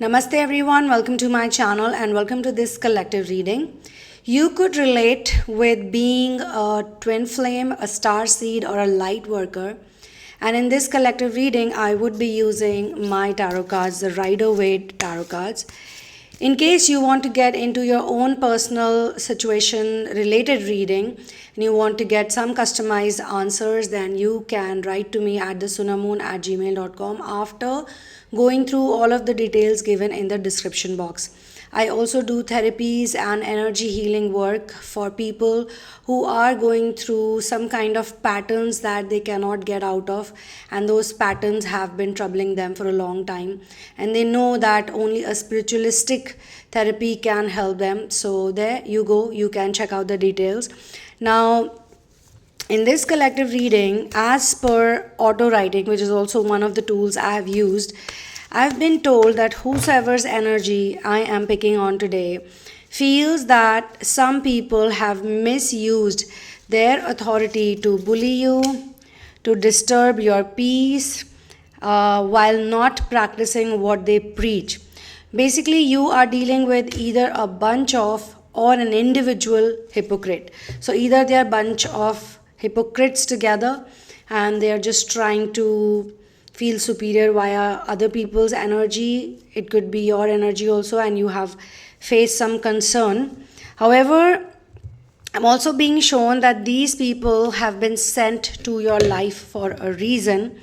Namaste everyone, welcome to my channel and welcome to this collective reading. You could relate with being a twin flame, a star seed or a light worker. And in this collective reading, I would be using my tarot cards, the Rider-Waite tarot cards. In case you want to get into your own personal situation related reading and you want to get some customized answers, then you can write to me at the sunamoon@gmail.com after going through all of the details given in the description box. I also do therapies and energy healing work for people who are going through some kind of patterns that they cannot get out of, and those patterns have been troubling them for a long time, and they know that only a spiritualistic therapy can help them. So there you go, you can check out the details. Now, in this collective reading, as per auto writing, which is also one of the tools I have used, I've been told that whosoever's energy I am picking on today feels that some people have misused their authority to bully you, to disturb your peace, while not practicing what they preach. Basically, you are dealing with either a bunch of or an individual hypocrite. So either they are a bunch of hypocrites together and they are just trying to feel superior via other people's energy. It could be your energy also, and you have faced some concern. However, I'm also being shown that these people have been sent to your life for a reason,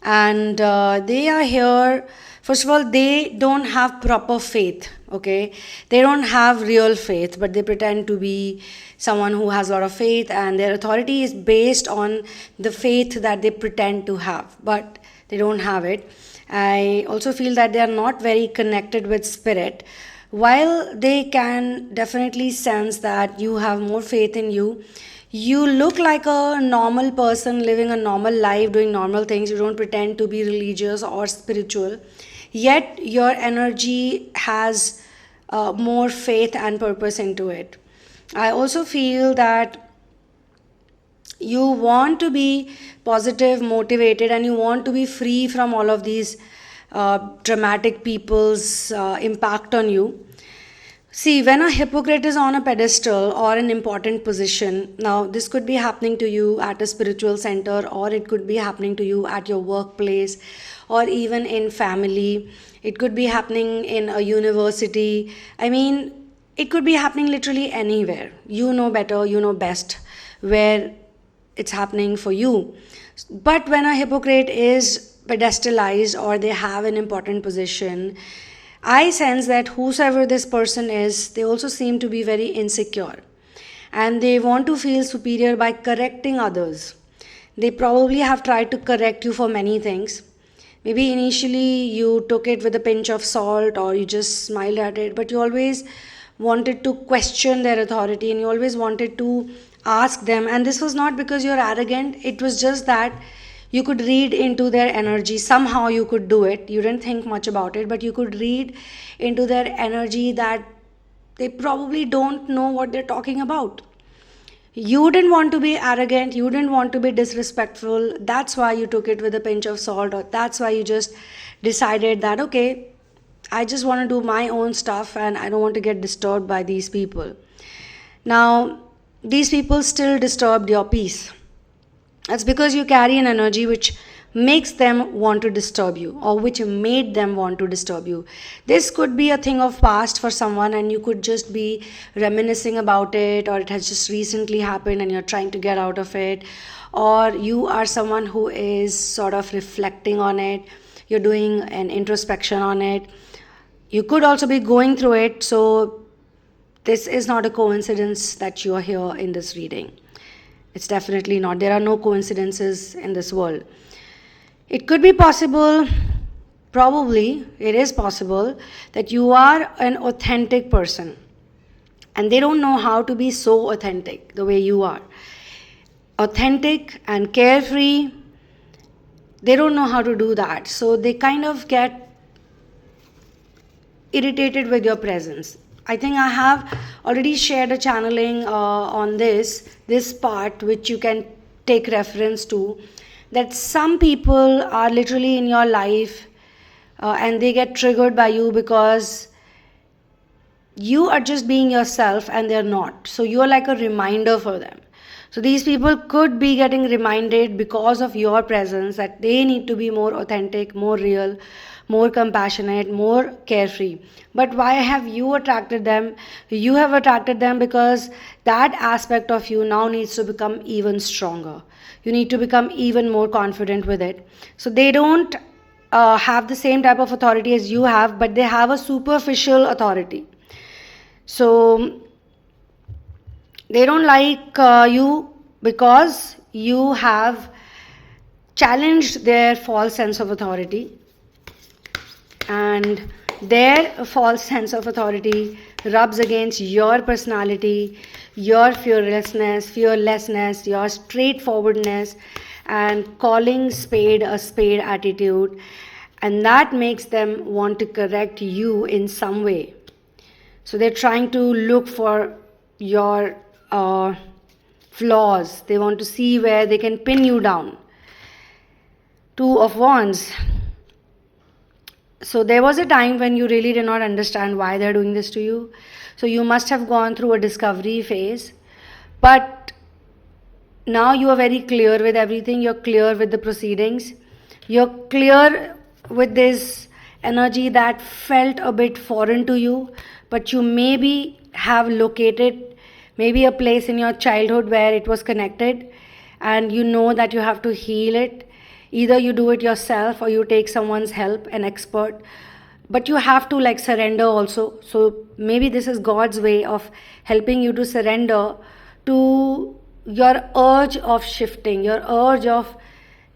and they are here. First of all, they don't have proper faith, okay? They don't have real faith, but they pretend to be someone who has a lot of faith, and their authority is based on the faith that they pretend to have, but they don't have it. I also feel that they are not very connected with spirit. While they can definitely sense that you have more faith in you, you look like a normal person living a normal life, doing normal things. You don't pretend to be religious or spiritual, yet your energy has more faith and purpose into it. I also feel that you want to be positive, motivated, and you want to be free from all of these dramatic people's impact on you. See, when a hypocrite is on a pedestal or an important position, now this could be happening to you at a spiritual center, or it could be happening to you at your workplace, or even in family. It could be happening in a university. I mean, it could be happening literally anywhere. You know better, you know best where it's happening for you. But when a hypocrite is pedestalized or they have an important position, I sense that whosoever this person is, they also seem to be very insecure, and they want to feel superior by correcting others. They probably have tried to correct you for many things. Maybe initially you took it with a pinch of salt or you just smiled at it, but you always wanted to question their authority and you always wanted to ask them. And this was not because you're arrogant, it was just that you could read into their energy. Somehow you could do it. You didn't think much about it, but you could read into their energy that they probably don't know what they're talking about. You didn't want to be arrogant, you didn't want to be disrespectful. That's why you took it with a pinch of salt, or that's why you just decided that, okay, I just want to do my own stuff and I don't want to get disturbed by these people. Now, these people still disturbed your peace. That's because you carry an energy which makes them want to disturb you, or which made them want to disturb you. This could be a thing of past for someone and you could just be reminiscing about it, or it has just recently happened and you're trying to get out of it, or you are someone who is sort of reflecting on it, you're doing an introspection on it. You could also be going through it. So this is not a coincidence that you are here in this reading. It's definitely not. There are no coincidences in this world. It could be possible, probably it is possible, that you are an authentic person and they don't know how to be so authentic the way you are. Authentic and carefree, they don't know how to do that. So they kind of get irritated with your presence. I think I have already shared a channeling on this part, which you can take reference to, that some people are literally in your life and they get triggered by you because you are just being yourself and they're not. So you're like a reminder for them. So these people could be getting reminded because of your presence that they need to be more authentic, more real, more compassionate, more carefree. But why have you attracted them? You have attracted them because that aspect of you now needs to become even stronger. You need to become even more confident with it. So they don't have the same type of authority as you have, but they have a superficial authority. So they don't like you because you have challenged their false sense of authority, and their false sense of authority rubs against your personality, your fearlessness, your straightforwardness, and calling spade a spade attitude, and that makes them want to correct you in some way. So they're trying to look for your flaws. They want to see where they can pin you down. Two of Wands. So there was a time when you really did not understand why they're doing this to you. So you must have gone through a discovery phase. But now you are very clear with everything. You're clear with the proceedings. You're clear with this energy that felt a bit foreign to you. But you maybe have located maybe a place in your childhood where it was connected, and you know that you have to heal it. Either you do it yourself or you take someone's help, an expert, but you have to like surrender also. So maybe this is God's way of helping you to surrender to your urge of shifting, your urge of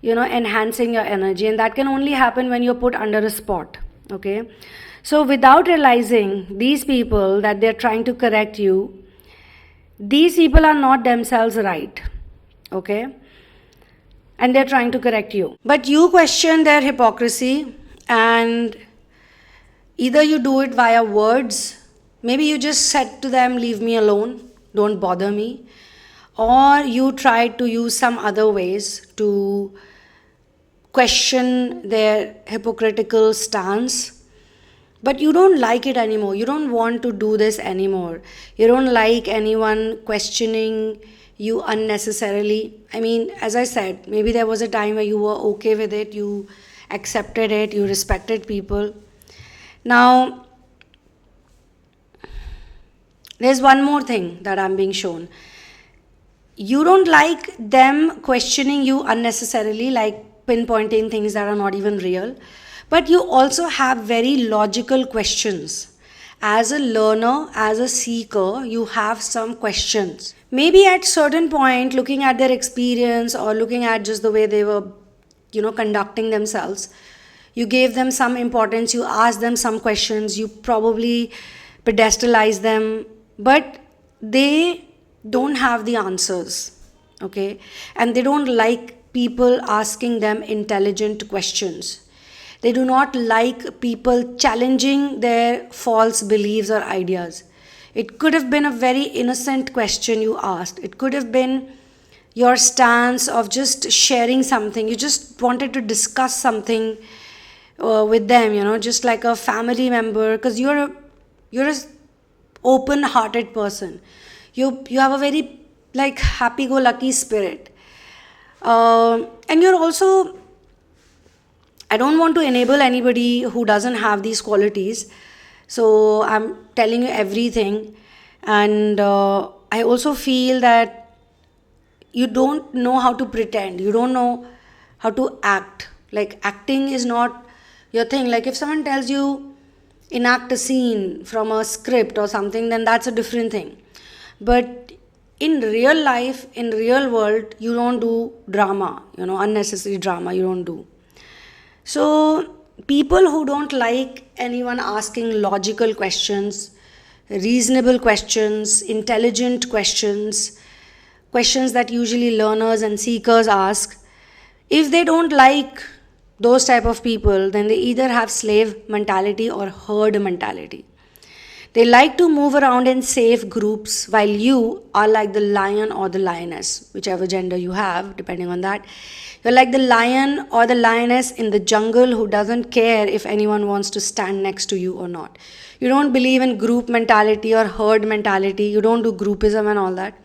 enhancing your energy, and that can only happen when you're put under a spot. Okay, so without realizing, these people that they're trying to correct you, these people are not themselves right. Okay, and they're trying to correct you, but you question their hypocrisy, and either you do it via words. Maybe you just said to them, leave me alone, don't bother me, or you tried to use some other ways to question their hypocritical stance. But you don't like it anymore. You don't want to do this anymore. You don't like anyone questioning you unnecessarily. I mean, as I said, maybe there was a time where you were okay with it, you accepted it, you respected people. Now, there's one more thing that I'm being shown. You don't like them questioning you unnecessarily, like pinpointing things that are not even real. But you also have very logical questions. As a learner, as a seeker, you have some questions. Maybe at certain point, looking at their experience or looking at just the way they were, conducting themselves, you gave them some importance, you asked them some questions, you probably pedestalized them, but they don't have the answers, okay? And they don't like people asking them intelligent questions. They do not like people challenging their false beliefs or ideas. It could have been a very innocent question you asked. It could have been your stance of just sharing something. You just wanted to discuss something with them, just like a family member, because you're a open-hearted person. You have a very happy-go-lucky spirit, and you're also. I don't want to enable anybody who doesn't have these qualities, so I'm telling you everything. And I also feel that you don't know how to pretend. You don't know how to act. Like, acting is not your thing. Like, if someone tells you enact a scene from a script or something, then that's a different thing. But in real life, in real world, you don't do drama, unnecessary drama you don't do. So people who don't like anyone asking logical questions, reasonable questions, intelligent questions, questions that usually learners and seekers ask, if they don't like those type of people, then they either have slave mentality or herd mentality. They like to move around in safe groups, while you are like the lion or the lioness, whichever gender you have, depending on that. You're like the lion or the lioness in the jungle who doesn't care if anyone wants to stand next to you or not. You don't believe in group mentality or herd mentality. You don't do groupism and all that.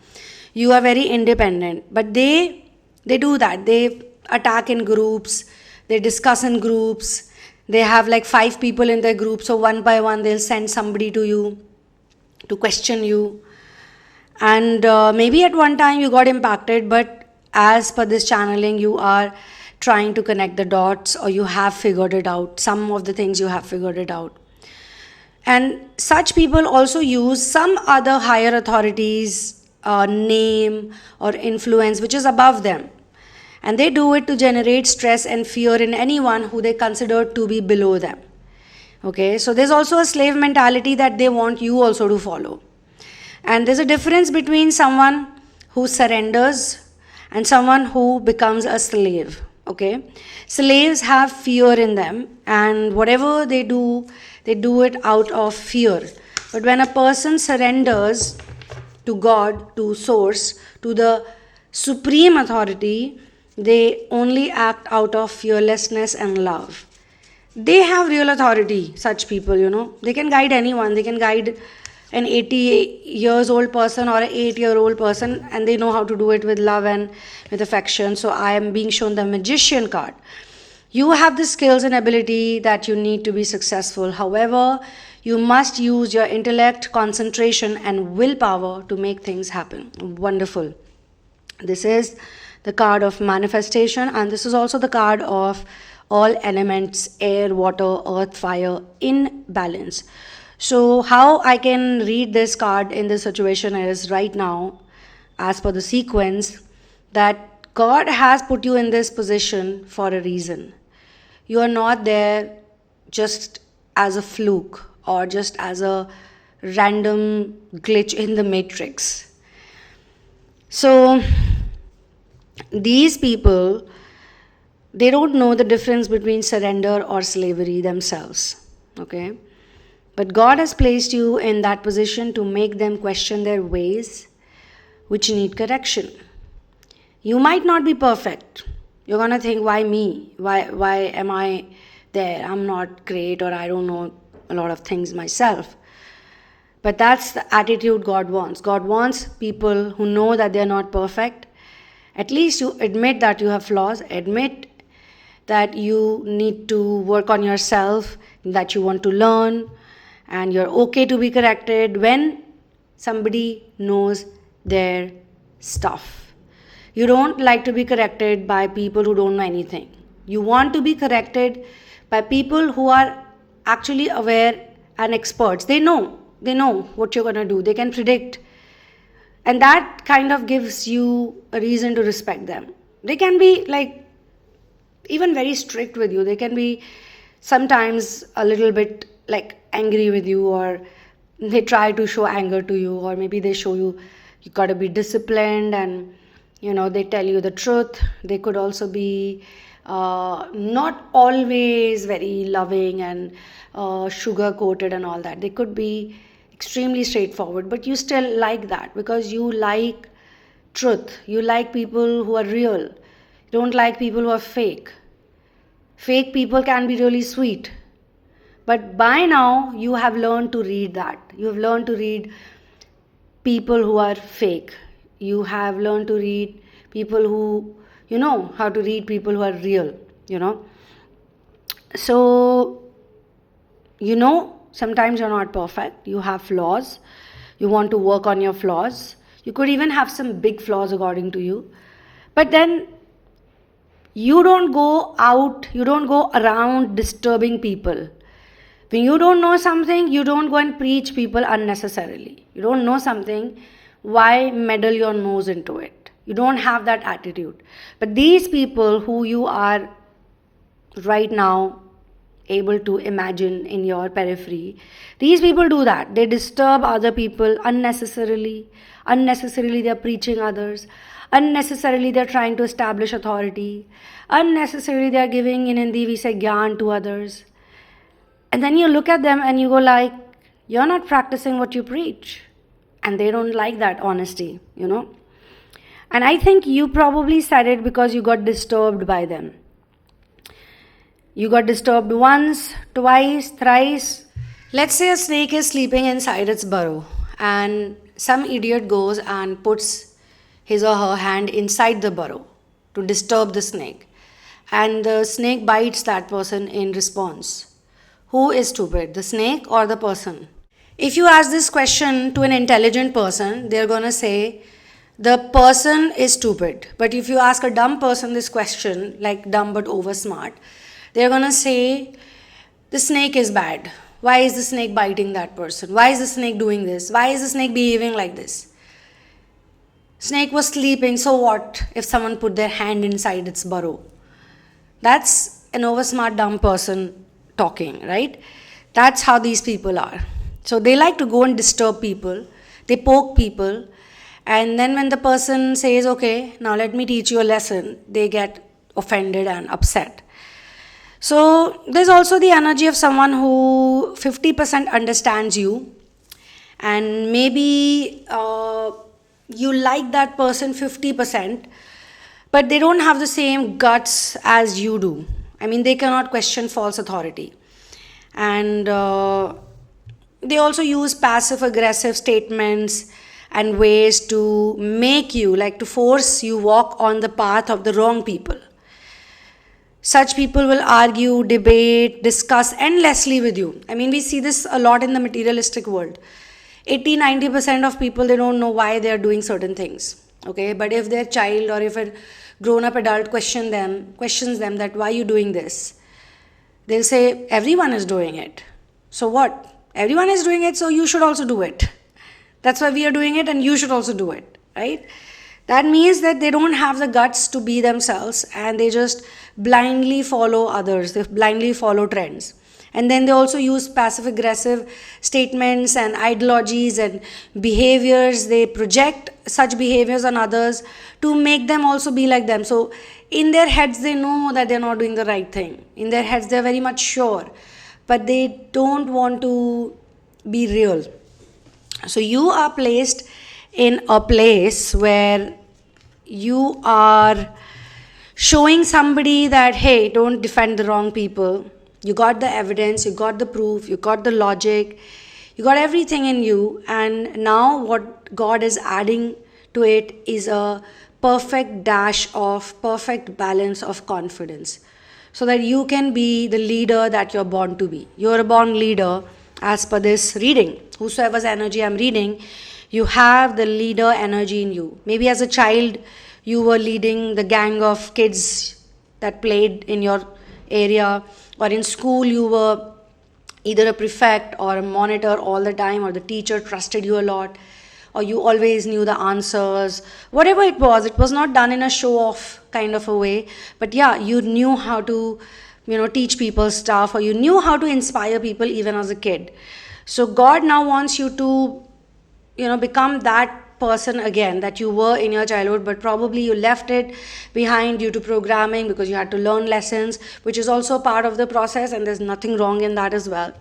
You are very independent. But they do that. They attack in groups. They discuss in groups. They have like 5 people in their group, so one by one they'll send somebody to you to question you. And maybe at one time you got impacted, but as per this channeling, you are trying to connect the dots, or you have figured it out. Some of the things you have figured it out. And such people also use some other higher authorities' name or influence which is above them. And they do it to generate stress and fear in anyone who they consider to be below them. Okay, so there's also a slave mentality that they want you also to follow. And there's a difference between someone who surrenders and someone who becomes a slave. Okay, slaves have fear in them, and whatever they do it out of fear. But when a person surrenders to God, to Source, to the supreme authority, they only act out of fearlessness and love. They have real authority, such people, They can guide anyone. They can guide an 80 years old person or an 8-year-old person, and they know how to do it with love and with affection. So I am being shown the Magician card. You have the skills and ability that you need to be successful. However, you must use your intellect, concentration, and willpower to make things happen. Wonderful. This is the card of manifestation, and this is also the card of all elements: air, water, earth, fire, in balance. So how I can read this card in this situation is, right now, as per the sequence, that God has put you in this position for a reason. You are not there just as a fluke or just as a random glitch in the matrix. So these people, they don't know the difference between surrender or slavery themselves. Okay? But God has placed you in that position to make them question their ways, which need correction. You might not be perfect. You're going to think, why me? Why am I there? I'm not great, or I don't know a lot of things myself. But that's the attitude God wants. God wants people who know that they're not perfect. At least you admit that you have flaws. Admit that you need to work on yourself, that you want to learn, and you're okay to be corrected when somebody knows their stuff. You don't like to be corrected by people who don't know anything. You want to be corrected by people who are actually aware and experts. They know what you're going to do. They can predict. And that kind of gives you a reason to respect them. They can be like even very strict with you. They can be sometimes a little bit like angry with you, or they try to show anger to you, or maybe they show you got to be disciplined, and they tell you the truth. They could also be not always very loving and sugar coated and all that. They could be extremely straightforward, but you still like that because you like truth. You like people who are real. You don't like people who are fake. Fake people can be really sweet. But by now, you have learned to read that. You have learned to read people who are fake. You have learned to read people who, how to read people who are real, So, sometimes you're not perfect. You have flaws. You want to work on your flaws. You could even have some big flaws according to you. But then, you don't go around disturbing people. When you don't know something, you don't go and preach people unnecessarily. You don't know something, why meddle your nose into it? You don't have that attitude. But these people who you are right now able to imagine in your periphery, these people do that. They disturb other people unnecessarily. Unnecessarily they're preaching others. Unnecessarily they're trying to establish authority. Unnecessarily they're giving, in Hindi we say, gyan to others. And then you look at them and you go like, you're not practicing what you preach. And they don't like that honesty, And I think you probably said it because you got disturbed by them. You got disturbed once, twice, thrice. Let's say a snake is sleeping inside its burrow and some idiot goes and puts his or her hand inside the burrow to disturb the snake. And the snake bites that person in response. Who is stupid, the snake or the person? If you ask this question to an intelligent person, they're going to say, the person is stupid. But if you ask a dumb person this question, like dumb but over smart, they're going to say, the snake is bad. Why is the snake biting that person? Why is the snake doing this? Why is the snake behaving like this? Snake was sleeping, so what if someone put their hand inside its burrow? That's an over smart dumb person talking, right? That's how these people are. So they like to go and disturb people. They poke people. And then when the person says, okay, now let me teach you a lesson, they get offended and upset. So there's also the energy of someone who 50% understands you. And maybe you like that person 50%, but they don't have the same guts as you do. I mean, they cannot question false authority. And they also use passive-aggressive statements and ways to make you, like to force you walk on the path of the wrong people. Such people will argue, debate, discuss endlessly with you. I mean, we see this a lot in the materialistic world. 80-90% of people, they don't know why they are doing certain things. Okay, but if their child or if a grown-up adult questions them that why are you doing this? They'll say, everyone is doing it. So what? Everyone is doing it, so you should also do it. That's why we are doing it and you should also do it, right? That means that they don't have the guts to be themselves and they just blindly follow others. They blindly follow trends. And then they also use passive-aggressive statements and ideologies and behaviors. They project such behaviors on others to make them also be like them. So in their heads, they know that they're not doing the right thing. In their heads, they're very much sure. But they don't want to be real. So you are placed in a place where you are showing somebody that, hey, don't defend the wrong people. You got the evidence, you got the proof, you got the logic, you got everything in you. And now what God is adding to it is a perfect dash of perfect balance of confidence, so that you can be the leader that you're born to be. You're a born leader as per this reading. Whosoever's energy I'm reading, you have the leader energy in you. Maybe as a child, you were leading the gang of kids that played in your area, or in school you were either a prefect or a monitor all the time, or the teacher trusted you a lot, or you always knew the answers. Whatever it was not done in a show-off kind of a way, but yeah, you knew how to teach people stuff, or you knew how to inspire people even as a kid. So God now wants you to become that person again that you were in your childhood, but probably you left it behind due to programming because you had to learn lessons, which is also part of the process, and there's nothing wrong in that as well.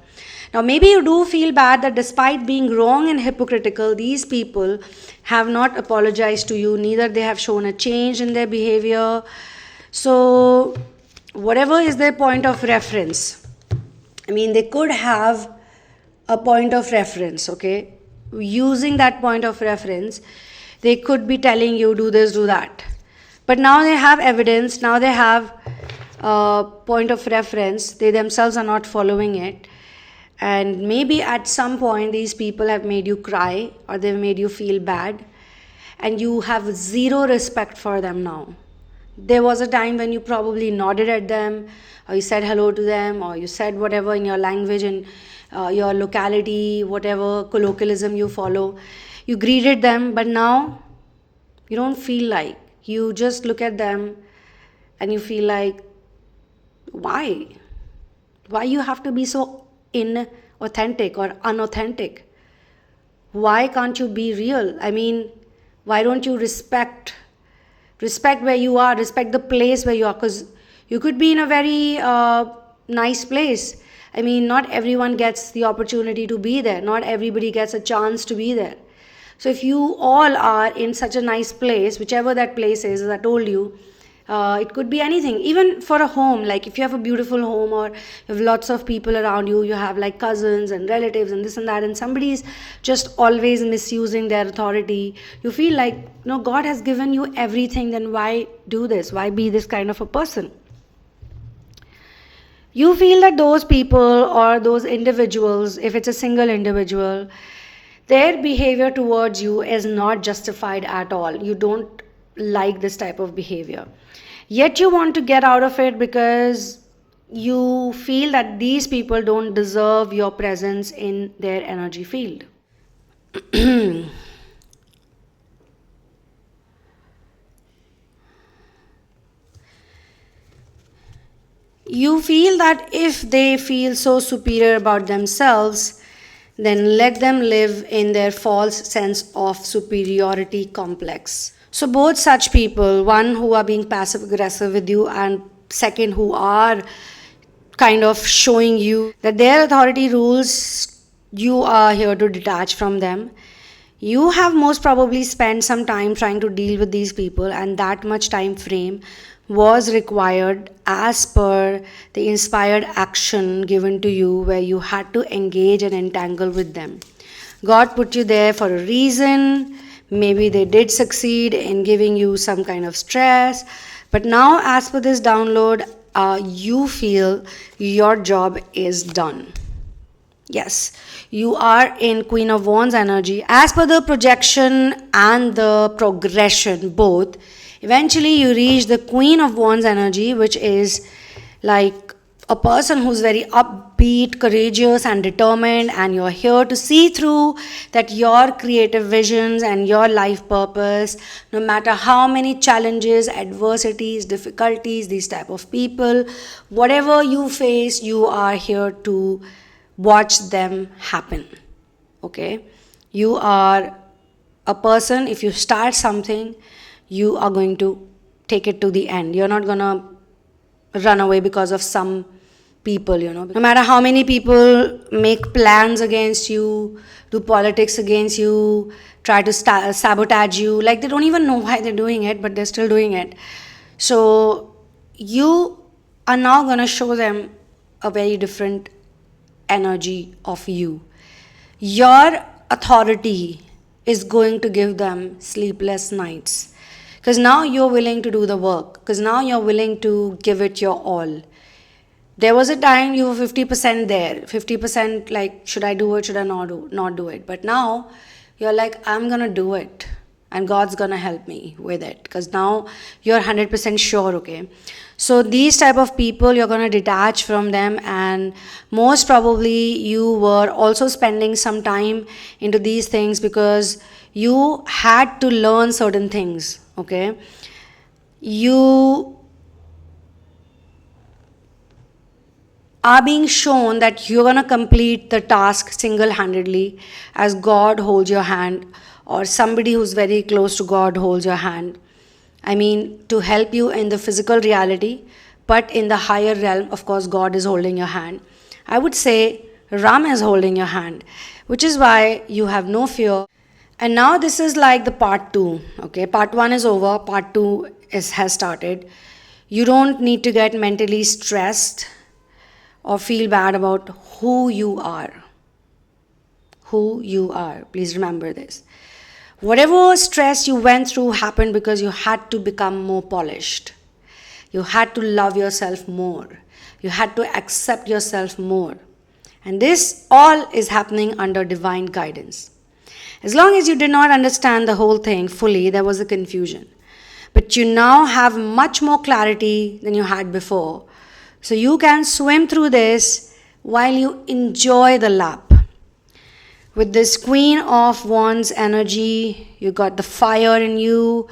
Now maybe you do feel bad that despite being wrong and hypocritical, these people have not apologized to you, neither they have shown a change in their behavior. So whatever is their point of reference, I mean, they could have a point of reference, okay? Using that point of reference, they could be telling you do this, do that. But now they have evidence, now they have a point of reference, they themselves are not following it. And maybe at some point these people have made you cry, or they've made you feel bad, and you have zero respect for them now. There was a time when you probably nodded at them, or you said hello to them, or you said whatever in your language and your locality, whatever colloquialism you follow, you greeted them. But now you don't feel like, you just look at them and you feel like, why you have to be so inauthentic or unauthentic? Why can't you be real? I mean, why don't you respect where you are, respect the place where you are? Because you could be in a very nice place, I mean, not everyone gets the opportunity to be there. Not everybody gets a chance to be there. So if you all are in such a nice place, whichever that place is, as I told you, it could be anything, even for a home. Like if you have a beautiful home, or you have lots of people around you, you have like cousins and relatives and this and that, and somebody's just always misusing their authority, you feel like, no, God has given you everything, then why do this? Why be this kind of a person? You feel that those people or those individuals, if it's a single individual, their behavior towards you is not justified at all. You don't like this type of behavior. Yet you want to get out of it because you feel that these people don't deserve your presence in their energy field. You feel that if they feel so superior about themselves, then let them live in their false sense of superiority complex. So both such people, one who are being passive aggressive with you, and second who are kind of showing you that their authority rules, you are here to detach from them. You have most probably spent some time trying to deal with these people, and that much time frame was required as per the inspired action given to you, where you had to engage and entangle with them. God put you there for a reason. Maybe they did succeed in giving you some kind of stress, but now as per this download, you feel your job is done. Yes, you are in Queen of Wands energy. As per the projection and the progression both, eventually you reach the Queen of Wands energy, which is like a person who's very upbeat, courageous and determined, and you're here to see through that your creative visions and your life purpose, no matter how many challenges, adversities, difficulties, these type of people, whatever you face, you are here to watch them happen. Okay, you are a person, if you start something, you are going to take it to the end. You're not gonna run away because of some people, no matter how many people make plans against you, do politics against you, try to sabotage you, like they don't even know why they're doing it, but they're still doing it. So you are now gonna show them a very different energy of you. Your authority is going to give them sleepless nights, because now you're willing to do the work, because now you're willing to give it your all. There was a time you were 50% there, 50% like, should I do it, should I not do it? But now you're like, I'm gonna do it, and God's gonna help me with it, because now you're 100% sure. Okay, so these type of people, you're gonna detach from them, and most probably you were also spending some time into these things because you had to learn certain things. Okay, you are being shown that you're going to complete the task single-handedly, as God holds your hand, or somebody who's very close to God holds your hand. I mean, to help you in the physical reality, but in the higher realm, of course, God is holding your hand. I would say Ram is holding your hand, which is why you have no fear. And now this is like the part 2. Okay, part 1 is over, part 2 has started. You don't need to get mentally stressed or feel bad about who you are. Who you are. Please remember this. Whatever stress you went through happened because you had to become more polished. You had to love yourself more. You had to accept yourself more. And this all is happening under divine guidance. As long as you did not understand the whole thing fully, there was a confusion. But you now have much more clarity than you had before. So you can swim through this while you enjoy the lap. With this Queen of Wands energy, you got the fire in you,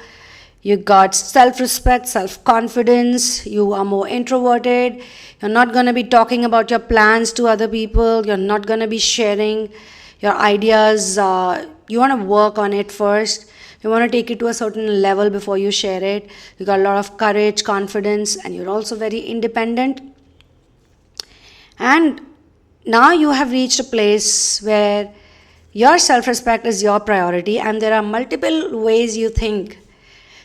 you got self-respect, self-confidence, you are more introverted, you're not going to be talking about your plans to other people, you're not going to be sharing your ideas, you want to work on it first. You want to take it to a certain level before you share it. You got a lot of courage, confidence, and you're also very independent. And Now you have reached a place where your self-respect is your priority, and there are multiple ways you think.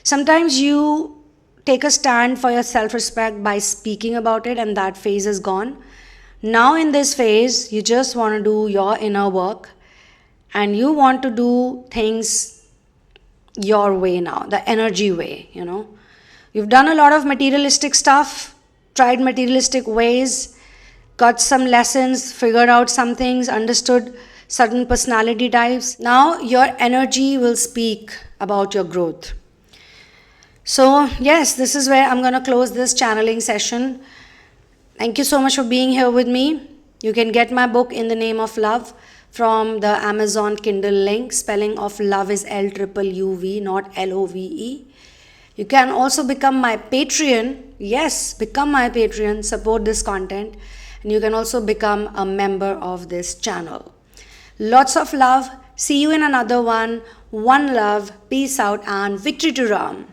Sometimes you take a stand for your self-respect by speaking about it, and that phase is gone. Now in this phase, you just want to do your inner work, and you want to do things your way now, the energy way, You've done a lot of materialistic stuff, tried materialistic ways, got some lessons, figured out some things, understood certain personality types. Now your energy will speak about your growth. So yes, this is where I'm going to close this channeling session. Thank you so much for being here with me. You can get my book In the Name of Love from the Amazon Kindle link. Spelling of love is LUUV, not LOVE. You can also become my Patreon. Yes, become my Patreon, support this content, and you can also become a member of this channel. Lots of love. See you in another one. One love. Peace out and victory to Ram.